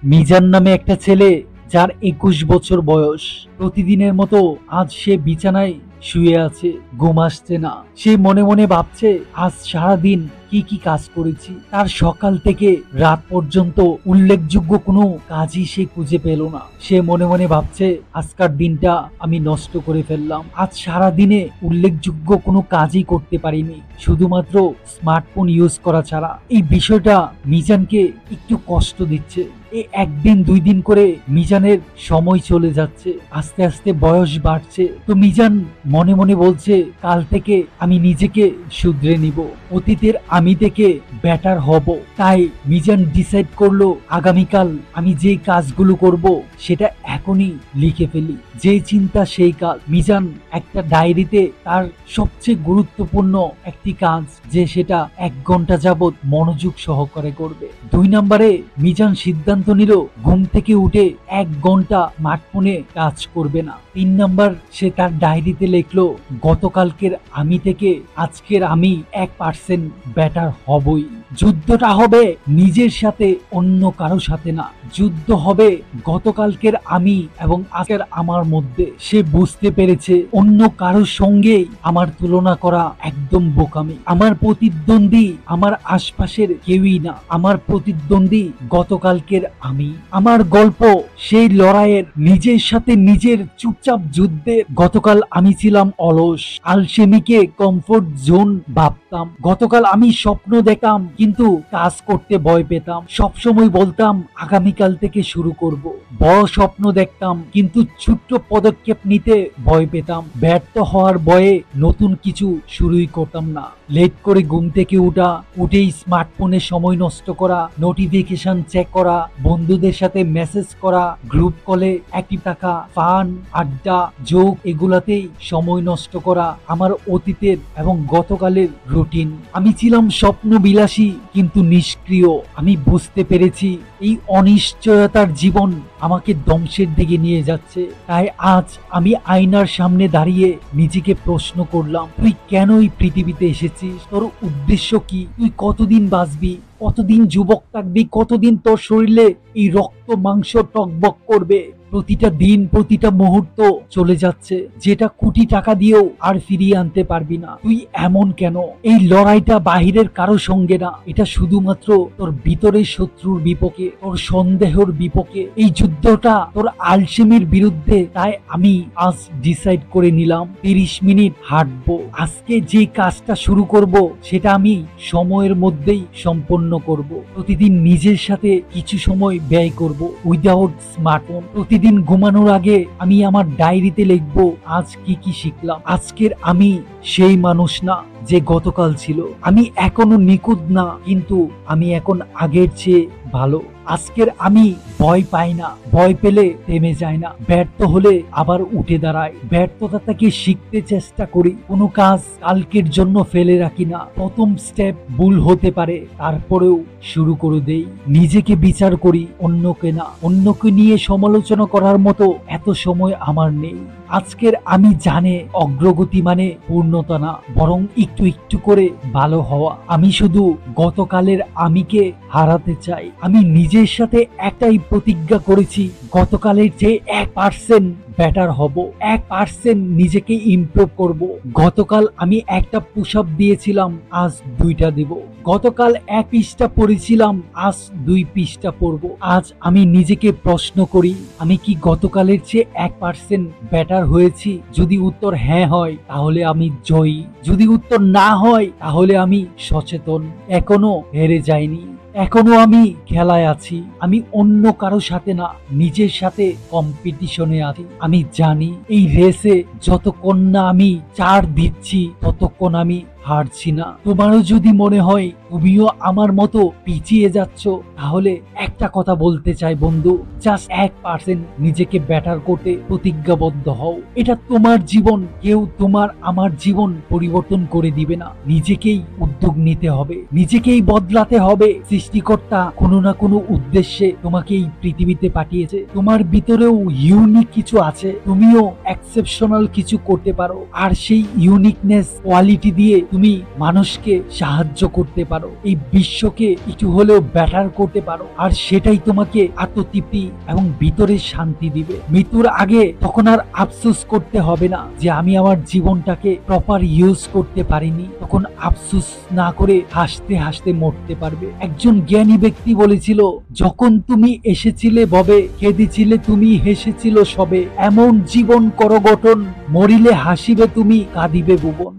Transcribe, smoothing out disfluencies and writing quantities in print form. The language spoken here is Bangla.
মিজান নামে একটা ছেলে, যার 21 বছর বয়স, প্রতিদিনের মতো আজ সে বিছানায় শুয়ে আছে, ঘুম আসছে না। সে মনে মনে ভাবছে আজ সারাদিন কি কি কাজ করেছি। তার সকাল থেকে রাত পর্যন্ত উল্লেখযোগ্য কোনো কাজই সে খুঁজে পেল না। সে মনে মনে ভাবছে আজকার দিনটা আমি নষ্ট করে ফেললাম। আজ সারা দিনে উল্লেখযোগ্য কোনো কাজই করতে পারিনি, শুধুমাত্র স্মার্টফোন ইউজ করা ছাড়া। এই বিষয়টা মিজানকে একটু কষ্ট দিচ্ছে। এই একদিন দুই দিন করে মিজানের সময় চলে যাচ্ছে, আস্তে আস্তে বয়স বাড়ছে। তো মিজান মনে মনে বলছে কাল থেকে আমি নিজেকে শুধরে নিব, অতীতের আমি থেকে বেটার হব। তাই মিজান ডিসাইড করলো আগামীকাল আমি যে কাজগুলো করব সেটা এখনই লিখে ফেলি। যে চিন্তা সেই কাজ। মিজান একটা ডায়েরিতে তার সবচেয়ে গুরুত্বপূর্ণ একটি কাজ, যে সেটা 1 ঘন্টা যাবত মনোযোগ সহকারে করবে। 2 নম্বরে মিজান সিদ্ধান্ত নিল ঘুম থেকে উঠে 1 ঘন্টা স্মার্টফোনে কাজ করবে না। 3 নম্বর, সে তার ডায়েরিতে লিখলো গতকালকের আমি থেকে আজকের আমি 1% বেটার হবই। যুদ্ধটা হবে নিজের সাথে, অন্য কারো সাথে না। যুদ্ধ হবে গতকালকের আমি এবং আজকের আমার মধ্যে। সে বুঝতে পেরেছে অন্য কারোর সঙ্গে আমার তুলনা করা একদম বোকামি। আমার প্রতিদ্বন্দ্বী আমার আশপাশের কেউই না, আমার প্রতিদ্বন্দ্বী গতকালকের আমি। আমার গল্প সেই লড়াইয়ের, নিজের সাথে নিজের চুপচাপ যুদ্ধে। গতকাল আমি ছিলাম অলস, আলসেমিকে কমফোর্ট জোন ভাবতাম। গতকাল আমি স্বপ্ন দেখতাম কিন্তু কাজ করতে ভয় পেতাম। সবসময় বলতাম আগামীকাল থেকে শুরু করব। বড় স্বপ্ন দেখতাম কিন্তু ছোট্ট পদক্ষেপ নিতে ভয় পেতাম। ব্যর্থ হওয়ার ভয়ে নতুন কিছু শুরুই করতাম না। লেট করে ঘুম থেকে উঠেই স্মার্টফোনে সময় নষ্ট করা, নোটিফিকেশন চেক করা, বন্ধুদের সাথে মেসেজ করা, গ্রুপ কলে অ্যাক্টিভ থাকা, ফান, আড্ডা, যোগ, এগুলাতেই সময় নষ্ট করা আমার অতীতের এবং গতকালের রুটিন। আমি ছিলাম স্বপ্ন বিলাসী কিন্তু নিষ্ক্রিয়। আমি বুঝতে পেরেছি এই অনিশ্চয়তার জীবন আমাকে ধ্বংসের দিকে নিয়ে যাচ্ছে। তাই আজ আমি আয়নার সামনে দাঁড়িয়ে নিজেকে প্রশ্ন করলাম, তুই কেন এই পৃথিবীতে এসেছিস? তোর উদ্দেশ্য কি? তুই কতদিন বাঁচবি? কতদিন যুবক থাকবি? কতদিন তোর শরীরে এই রক্ত মাংস টকবক করবে? প্রতিটা দিন, প্রতিটা মুহূর্ত চলে যাচ্ছে, যেটা কোটি টাকা দিয়েও আর ফিরিয়ে আনতে পারবি না। তুই এমন কেন? এই লড়াইটা বাহিরের কারো সঙ্গে না, এটা শুধুমাত্র তোর ভিতরের শত্রুর বিপক্ষে, তোর সন্দেহের বিপক্ষে। এই যুদ্ধটা তোর আলসেমির বিরুদ্ধে। তাই আমি আজ ডিসাইড করে নিলাম 30 মিনিট হাঁটবো। আজকে যে কাজটা শুরু করব সেটা আমি সময়ের মধ্যেই সম্পন্ন করব। প্রতিদিন নিজের সাথে কিছু সময় ব্যয় করব উইদাউট স্মার্টফোন। প্রতিদিন ঘুমানোর আগে আমি আমার ডায়েরিতে লিখব আজ কি কি শিখলাম। আজকের আমি সেই মানুষ না যে গতকাল ছিল। আমি এখনো নিখুঁত না, কিন্তু আমি এখন আগের চেয়ে ভালো। আজকের আমি ভয় পাই না, ভয় পেলে থেমে যায় না। ব্যর্থ হলে আবার উঠে দাঁড়াই। ব্যর্থতা থেকে শিখতে চেষ্টা করি। কোনো কাজ কালকের জন্য ফেলে রাখি না। প্রথম স্টেপ ভুল হতে পারে, তারপরেও শুরু করে দেই। নিজেকে বিচার করি, অন্যকে না। অন্যকে নিয়ে সমালোচনা করার মতো এত সময় আমার নেই। আজকের আমি জানে অগ্রগতি মানে পূর্ণতা না, বরং একটু একটু করে ভালো হওয়া। আমি শুধু গতকালের আমিকে হারাতে চাই। আমি নিজের সাথে একটাই প্রতিজ্ঞা করেছি, গতকালের চেয়ে 1% বেটার হব, 1% নিজেকে ইমপ্রুভ করব। গতকাল আমি একটা পুশ আপ দিয়েছিলাম, আজ 2টা দিব। গতকাল 1 পৃষ্ঠা পড়েছিলাম, আজ 2 পৃষ্ঠা পড়ব। আজ আমি নিজেকে প্রশ্ন করি, আমি কি গতকালের চেয়ে 1% বেটার হয়েছি? যদি উত্তর হ্যাঁ হয় তাহলে আমি জয়ী, যদি উত্তর না হয় তাহলে আমি সচেতন। এখনো হেরে যাইনি, এখনো আমি খেলায় আছি। আমি অন্য কারো সাথে না, নিজের সাথে কম্পিটিশনে আছি। আমি জানি এই রেসে যতক্ষণ না আমি 4 দিচ্ছি ততক্ষণ আমি হারছি না। তোমারও যদি মনে হয় তুমিও আমার মতো পিছিয়ে যাচ্ছ, তাহলে একটা কথা বলতে চাই বন্ধু, জাস্ট 1% নিজেকে বেটার করতে প্রতিজ্ঞাবদ্ধ হও। এটা তোমার জীবন, কেউ তোমার আমার জীবন পরিবর্তন করে দিবে না। নিজেকেই উদ্যোগ নিতে হবে, নিজেকেই বদলাতে হবে। সৃষ্টিকর্তা কোনো না কোনো উদ্দেশ্যে তোমাকে এই পৃথিবীতে পাঠিয়েছে। তোমার ভিতরেও ইউনিক কিছু আছে, তুমিও এক্সেপশনাল কিছু করতে পারো। আর সেই ইউনিকনেস কোয়ালিটি দিয়ে তুমি মানুষকে সাহায্য করতে পারো। পারো, এই বিশ্বকে একটু হলেও বেটার করতে পারো, আর সেটাই তোমাকে আত্মতৃপ্তি এবং ভিতরের শান্তি দিবে। মৃত্যুর আগে তখন আর আফসোস করতে হবে না যে আমি আমার জীবনটাকে প্রপার ইউজ করতে পারিনি, তখন আফসোস না করে হাসতে হাসতে মরতে পারবে। একজন জ্ঞানী ব্যক্তি বলেছিল, যখন তুমি এসেছিলে ববে, কেঁদেছিলে তুমি, হেসেছিল সবে, এমন জীবন করো গঠন, মরিলে হাসিবে তুমি, কাঁদিবে ভুবন।